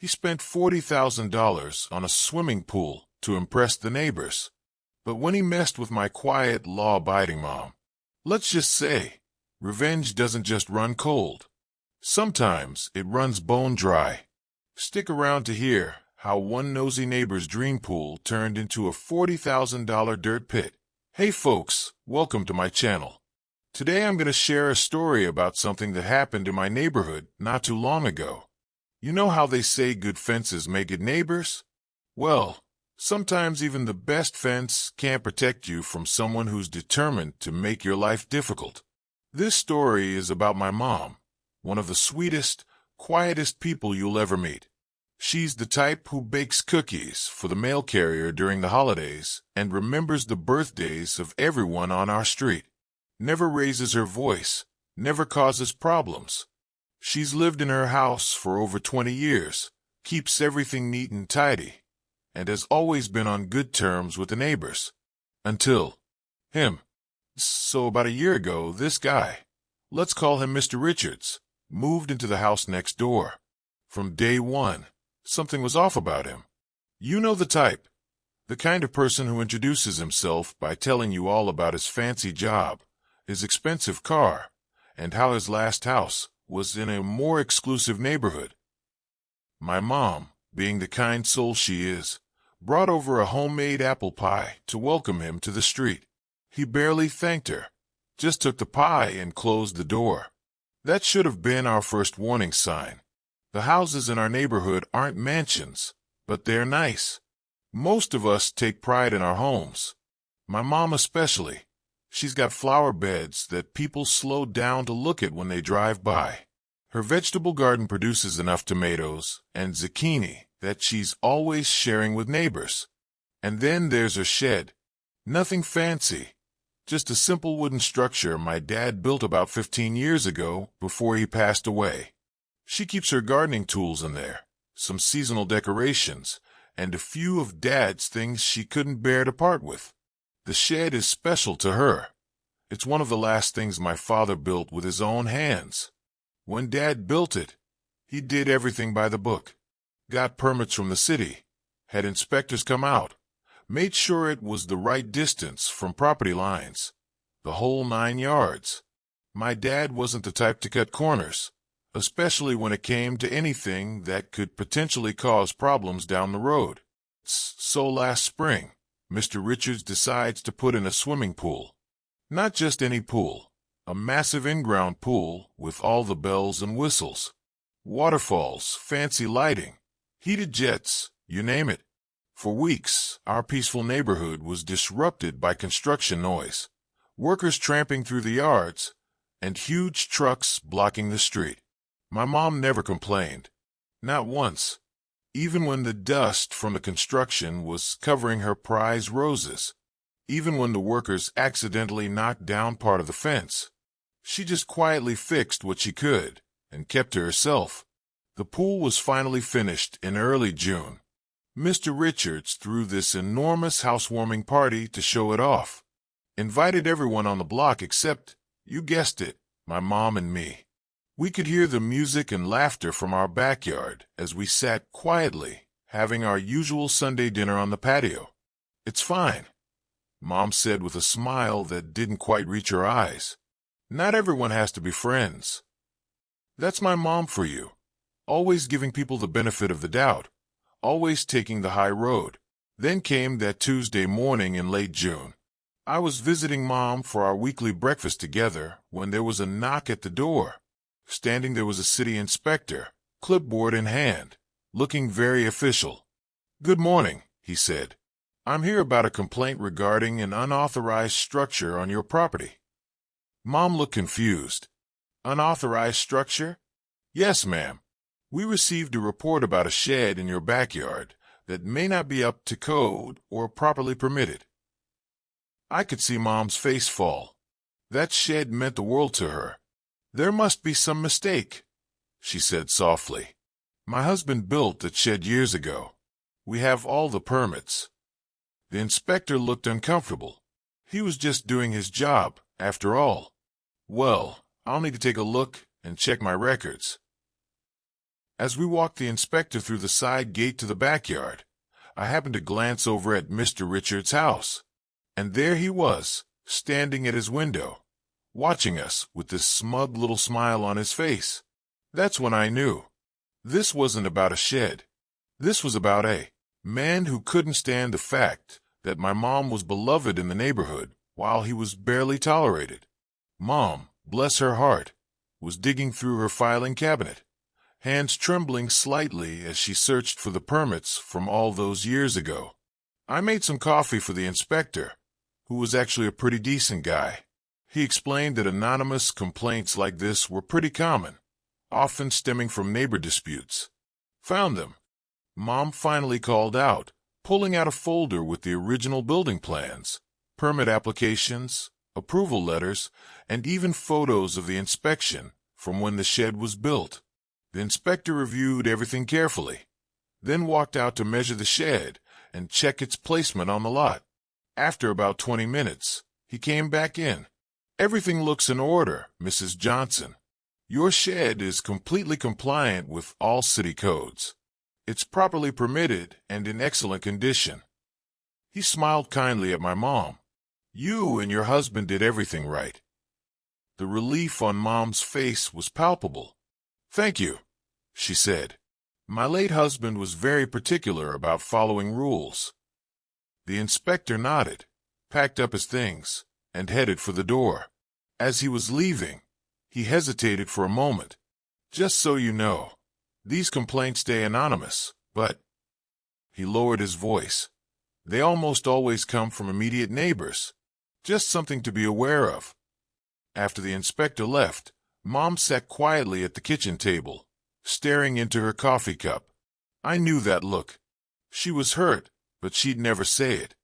He spent $40,000 on a swimming pool to impress the neighbors. But when he messed with my quiet, law-abiding mom, let's just say, revenge doesn't just run cold. Sometimes it runs bone dry. Stick around to hear how one nosy neighbor's dream pool turned into a $40,000 dirt pit. Hey folks, welcome to my channel. Today I'm going to share a story about something that happened in my neighborhood not too long ago. You know how they say good fences make good neighbors? Well, sometimes even the best fence can't protect you from someone who's determined to make your life difficult. This story is about my mom, one of the sweetest, quietest people you'll ever meet. She's the type who bakes cookies for the mail carrier during the holidays and remembers the birthdays of everyone on our street. Never raises her voice, never causes problems. She's lived in her house for over 20 years, keeps everything neat and tidy, and has always been on good terms with the neighbors. Until him. So about a year ago, this guy, let's call him Mr. Richards, moved into the house next door. From day one, something was off about him. You know the type. The kind of person who introduces himself by telling you all about his fancy job, his expensive car, and how his last house was in a more exclusive neighborhood. My mom, being the kind soul she is, brought over a homemade apple pie to welcome him to the street. He barely thanked her, just took the pie and closed the door. That should have been our first warning sign. The houses in our neighborhood aren't mansions, but they're nice. Most of us take pride in our homes. My mom especially. She's got flower beds that people slow down to look at when they drive by. Her vegetable garden produces enough tomatoes and zucchini that she's always sharing with neighbors. And then there's her shed. Nothing fancy, just a simple wooden structure my dad built about 15 years ago before he passed away. She keeps her gardening tools in there, some seasonal decorations, and a few of Dad's things she couldn't bear to part with. The shed is special to her. It's one of the last things my father built with his own hands. When Dad built it, he did everything by the book. Got permits from the city, had inspectors come out, made sure it was the right distance from property lines, the whole 9 yards. My dad wasn't the type to cut corners, especially when it came to anything that could potentially cause problems down the road. So last spring, Mr. Richards decides to put in a swimming pool. Not just any pool, a massive in-ground pool with all the bells and whistles. Waterfalls, fancy lighting, heated jets, you name it. For weeks, our peaceful neighborhood was disrupted by construction noise, workers tramping through the yards, and huge trucks blocking the street. My mom never complained. Not once. Even when the dust from the construction was covering her prize roses. Even when the workers accidentally knocked down part of the fence. She just quietly fixed what she could and kept to herself. The pool was finally finished in early June. Mr. Richards threw this enormous housewarming party to show it off. Invited everyone on the block except, you guessed it, my mom and me. We could hear the music and laughter from our backyard as we sat quietly, having our usual Sunday dinner on the patio. It's fine, Mom said with a smile that didn't quite reach her eyes. Not everyone has to be friends. That's my mom for you. Always giving people the benefit of the doubt. Always taking the high road. Then came that Tuesday morning in late June. I was visiting Mom for our weekly breakfast together when there was a knock at the door. Standing there was a city inspector, clipboard in hand, looking very official. "Good morning," he said. "I'm here about a complaint regarding an unauthorized structure on your property." Mom looked confused. "Unauthorized structure?" "Yes, ma'am. We received a report about a shed in your backyard that may not be up to code or properly permitted." I could see Mom's face fall. That shed meant the world to her. "There must be some mistake," she said softly. "My husband built that shed years ago. We have all the permits." The inspector looked uncomfortable. He was just doing his job, after all. "Well, I'll need to take a look and check my records." As we walked the inspector through the side gate to the backyard, I happened to glance over at Mr. Richards' house, and there he was, standing at his window, watching us with this smug little smile on his face. That's when I knew. This wasn't about a shed. This was about a man who couldn't stand the fact that my mom was beloved in the neighborhood while he was barely tolerated. Mom, bless her heart, was digging through her filing cabinet, hands trembling slightly as she searched for the permits from all those years ago. I made some coffee for the inspector, who was actually a pretty decent guy. He explained that anonymous complaints like this were pretty common, often stemming from neighbor disputes. Found them. Mom finally called out, pulling out a folder with the original building plans, permit applications, approval letters, and even photos of the inspection from when the shed was built. The inspector reviewed everything carefully, then walked out to measure the shed and check its placement on the lot. After about 20 minutes, he came back in. Everything looks in order, Mrs. Johnson. Your shed is completely compliant with all city codes. It's properly permitted and in excellent condition. He smiled kindly at my mom. You and your husband did everything right. The relief on Mom's face was palpable. Thank you, she said. My late husband was very particular about following rules. The inspector nodded, packed up his things, and headed for the door. As he was leaving, he hesitated for a moment. Just so you know, these complaints stay anonymous, but... He lowered his voice. They almost always come from immediate neighbors. Just something to be aware of. After the inspector left, Mom sat quietly at the kitchen table, staring into her coffee cup. I knew that look. She was hurt, but she'd never say it.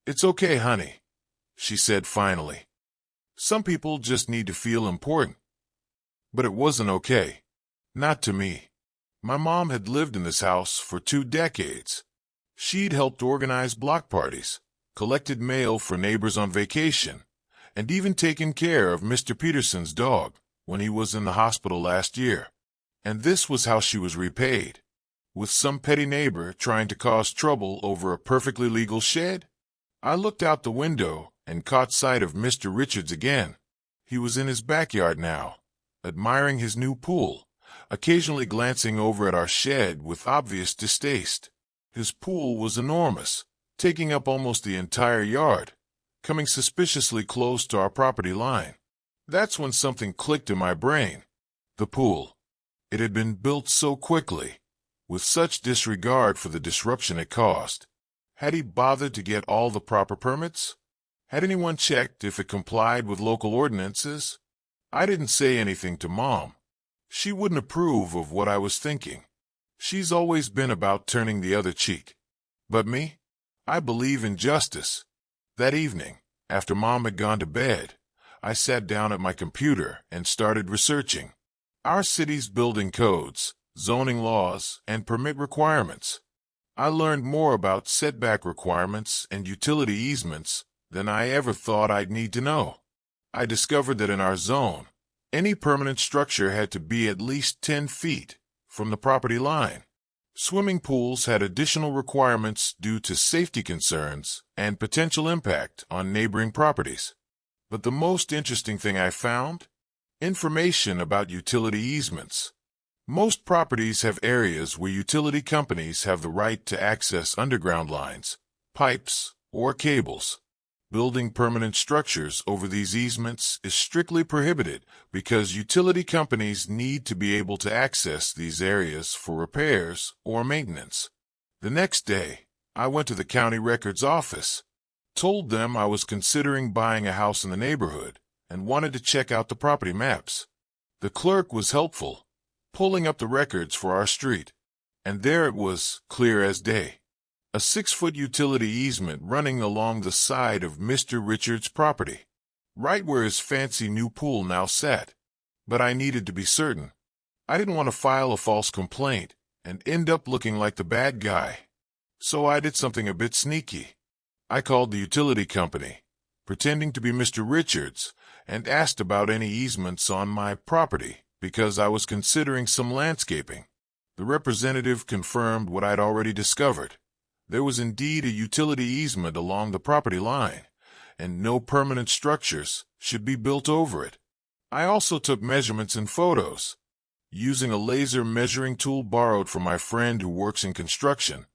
It's okay, honey, she said finally. Some people just need to feel important. But it wasn't okay. Not to me. My mom had lived in this house for 2 decades. She'd helped organize block parties, collected mail for neighbors on vacation, and even taken care of Mr. Peterson's dog when he was in the hospital last year. And this was how she was repaid. With some petty neighbor trying to cause trouble over a perfectly legal shed? I looked out the window and caught sight of Mr. Richards again. He was in his backyard now, admiring his new pool, occasionally glancing over at our shed with obvious distaste. His pool was enormous, taking up almost the entire yard, coming suspiciously close to our property line. That's when something clicked in my brain. The pool. It had been built so quickly, with such disregard for the disruption it caused. Had he bothered to get all the proper permits? Had anyone checked if it complied with local ordinances? I didn't say anything to Mom. She wouldn't approve of what I was thinking. She's always been about turning the other cheek. But me? I believe in justice. That evening, after Mom had gone to bed, I sat down at my computer and started researching our city's building codes, zoning laws, and permit requirements. I learned more about setback requirements and utility easements than I ever thought I'd need to know. I discovered that in our zone, any permanent structure had to be at least 10 feet from the property line. Swimming pools had additional requirements due to safety concerns and potential impact on neighboring properties. But the most interesting thing I found? Information about utility easements. Most properties have areas where utility companies have the right to access underground lines, pipes, or cables. Building permanent structures over these easements is strictly prohibited because utility companies need to be able to access these areas for repairs or maintenance. The next day, I went to the county records office, told them I was considering buying a house in the neighborhood and wanted to check out the property maps. The clerk was helpful, pulling up the records for our street, and there it was, clear as day. A 6-foot utility easement running along the side of Mr. Richards' property, right where his fancy new pool now sat. But I needed to be certain. I didn't want to file a false complaint and end up looking like the bad guy. So I did something a bit sneaky. I called the utility company, pretending to be Mr. Richards, and asked about any easements on my property because I was considering some landscaping. The representative confirmed what I'd already discovered. There was indeed a utility easement along the property line, and no permanent structures should be built over it. I also took measurements and photos. Using a laser measuring tool borrowed from my friend who works in construction,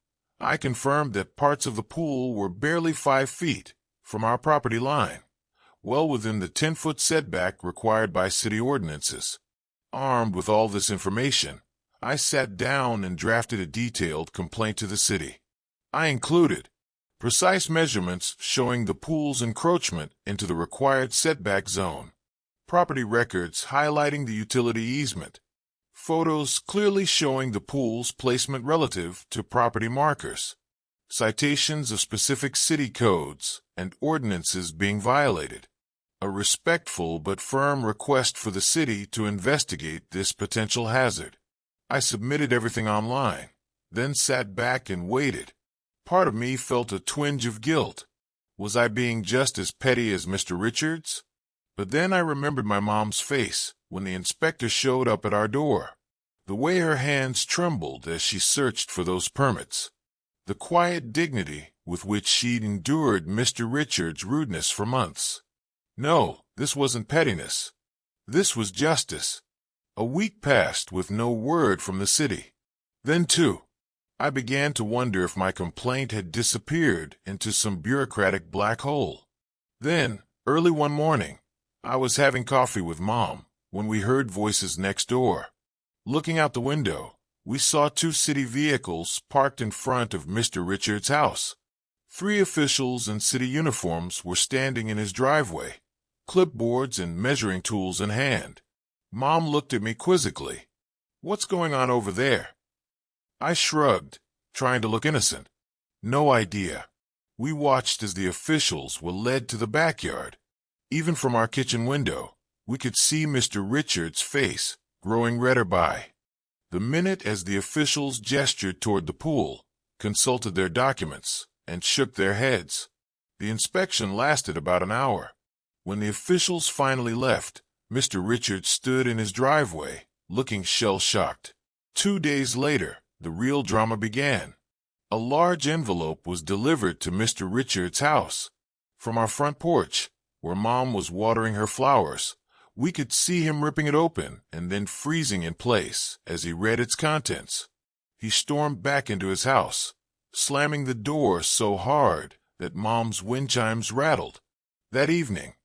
I confirmed that parts of the pool were barely 5 feet from our property line, well within the 10-foot setback required by city ordinances. Armed with all this information, I sat down and drafted a detailed complaint to the city. I included precise measurements showing the pool's encroachment into the required setback zone, property records highlighting the utility easement, photos clearly showing the pool's placement relative to property markers, citations of specific city codes and ordinances being violated, a respectful but firm request for the city to investigate this potential hazard. I submitted everything online, then sat back and waited. Part of me felt a twinge of guilt. Was I being just as petty as Mr. Richards? But then I remembered my mom's face when the inspector showed up at our door. The way her hands trembled as she searched for those permits. The quiet dignity with which she'd endured Mr. Richards' rudeness for months. No, this wasn't pettiness. This was justice. A week passed with no word from the city. Then, too, I began to wonder if my complaint had disappeared into some bureaucratic black hole. Then, early one morning, I was having coffee with Mom when we heard voices next door. Looking out the window, we saw 2 city vehicles parked in front of Mr. Richards' house. 3 officials in city uniforms were standing in his driveway, clipboards and measuring tools in hand. Mom looked at me quizzically. "What's going on over there?" I shrugged, trying to look innocent. "No idea." We watched as the officials were led to the backyard. Even from our kitchen window, we could see Mr. Richards' face growing redder by the minute as the officials gestured toward the pool, consulted their documents, and shook their heads. The inspection lasted about an hour. When the officials finally left, Mr. Richards stood in his driveway, looking shell-shocked. 2 days later, the real drama began. A large envelope was delivered to Mr. Richards' house. From our front porch, where Mom was watering her flowers, we could see him ripping it open and then freezing in place as he read its contents. He stormed back into his house, slamming the door so hard that Mom's wind chimes rattled. That evening,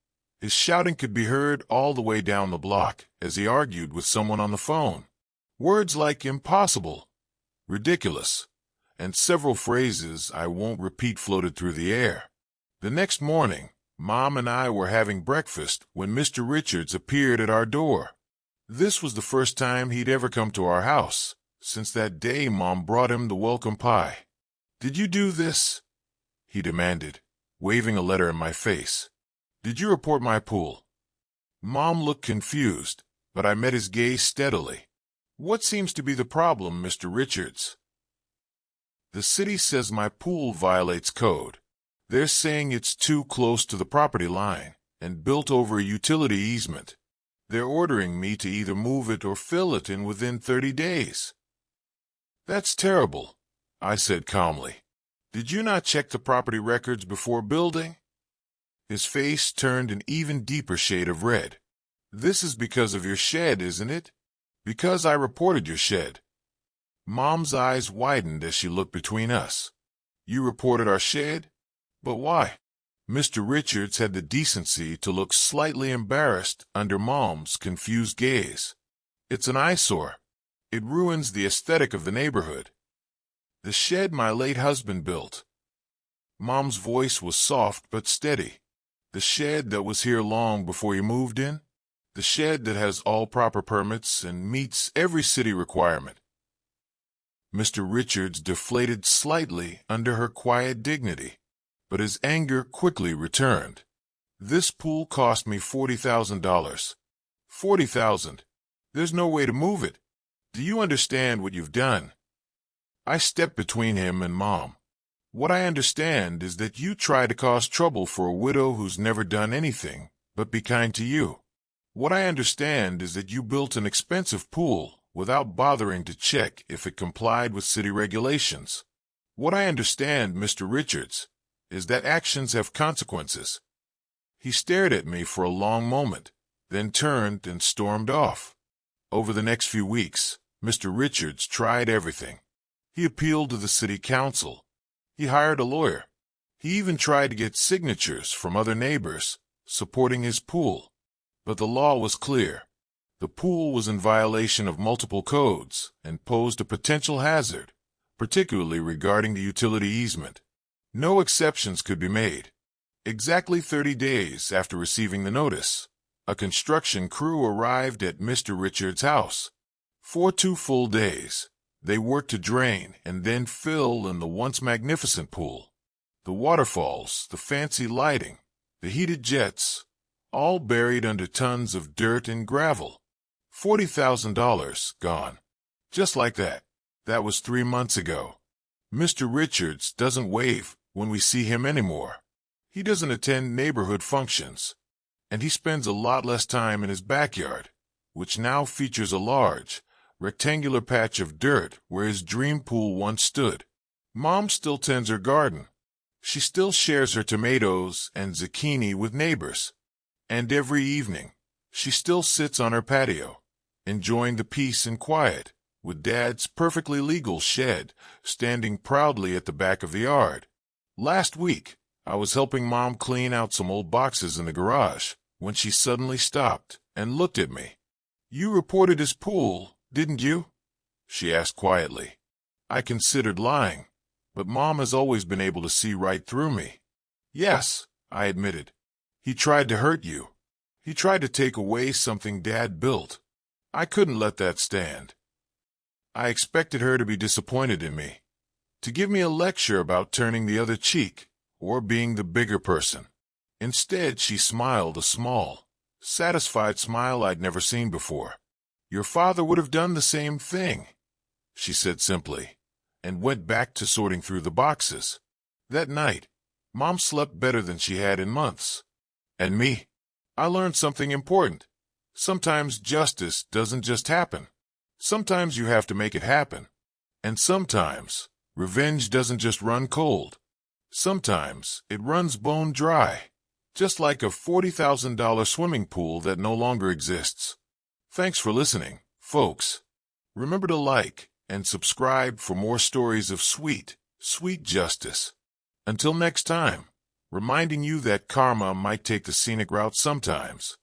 his shouting could be heard all the way down the block as he argued with someone on the phone. Words like impossible, ridiculous, and several phrases I won't repeat floated through the air. The next morning, Mom and I were having breakfast when Mr. Richards appeared at our door. This was the first time he'd ever come to our house since that day Mom brought him the welcome pie. "Did you do this?" he demanded, waving a letter in my face. "Did you report my pool?" Mom looked confused, but I met his gaze steadily. "What seems to be the problem, Mr. Richards?" "The city says my pool violates code. They're saying it's too close to the property line and built over a utility easement. They're ordering me to either move it or fill it in within 30 days. "That's terrible," I said calmly. "Did you not check the property records before building?" His face turned an even deeper shade of red. "This is because of your shed, isn't it? Because I reported your shed." Mom's eyes widened as she looked between us. "You reported our shed? But why?" Mr. Richards had the decency to look slightly embarrassed under Mom's confused gaze. "It's an eyesore. It ruins the aesthetic of the neighborhood. The shed my late husband built." Mom's voice was soft but steady. "The shed that was here long before you moved in? The shed that has all proper permits and meets every city requirement." Mr. Richards deflated slightly under her quiet dignity, but his anger quickly returned. "This pool cost me $40,000. $40,000. There's no way to move it. Do you understand what you've done?" I stepped between him and Mom. "What I understand is that you try to cause trouble for a widow who's never done anything but be kind to you. What I understand is that you built an expensive pool without bothering to check if it complied with city regulations. What I understand, Mr. Richards, is that actions have consequences. He stared at me for a long moment, then turned and stormed off. Over the next few weeks, Mr. Richards tried everything. He appealed to the city council. He hired a lawyer. He even tried to get signatures from other neighbors supporting his pool. But the law was clear. The pool was in violation of multiple codes and posed a potential hazard, particularly regarding the utility easement. No exceptions could be made. Exactly 30 days after receiving the notice, a construction crew arrived at Mr. Richards' house. For 2 full days, they worked to drain and then fill in the once magnificent pool. The waterfalls, the fancy lighting, the heated jets, all buried under tons of dirt and gravel. $40,000 gone. Just like that. That was 3 months ago. Mr. Richards doesn't wave when we see him anymore. He doesn't attend neighborhood functions. And he spends a lot less time in his backyard, which now features a large, rectangular patch of dirt where his dream pool once stood. Mom still tends her garden. She still shares her tomatoes and zucchini with neighbors. And every evening, she still sits on her patio, enjoying the peace and quiet, with Dad's perfectly legal shed standing proudly at the back of the yard. Last week, I was helping Mom clean out some old boxes in the garage when she suddenly stopped and looked at me. "You reported his pool, didn't you?" she asked quietly. I considered lying, but Mom has always been able to see right through me. "Yes," I admitted. "He tried to hurt you. He tried to take away something Dad built. I couldn't let that stand." I expected her to be disappointed in me, to give me a lecture about turning the other cheek or being the bigger person. Instead, she smiled a small, satisfied smile I'd never seen before. "Your father would have done the same thing," she said simply, and went back to sorting through the boxes. That night, Mom slept better than she had in months. And me? I learned something important. Sometimes justice doesn't just happen. Sometimes you have to make it happen. And sometimes revenge doesn't just run cold. Sometimes it runs bone dry, just like a $40,000 swimming pool that no longer exists. Thanks for listening, folks. Remember to like and subscribe for more stories of sweet, sweet justice. Until next time, reminding you that karma might take the scenic route sometimes,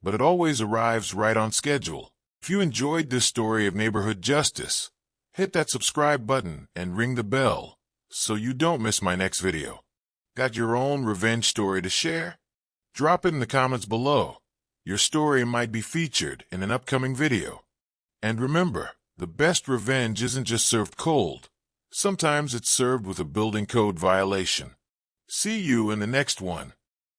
but it always arrives right on schedule. If you enjoyed this story of neighborhood justice, hit that subscribe button and ring the bell so you don't miss my next video. Got your own revenge story to share? Drop it in the comments below. Your story might be featured in an upcoming video. And remember, the best revenge isn't just served cold. Sometimes it's served with a building code violation. See you in the next one.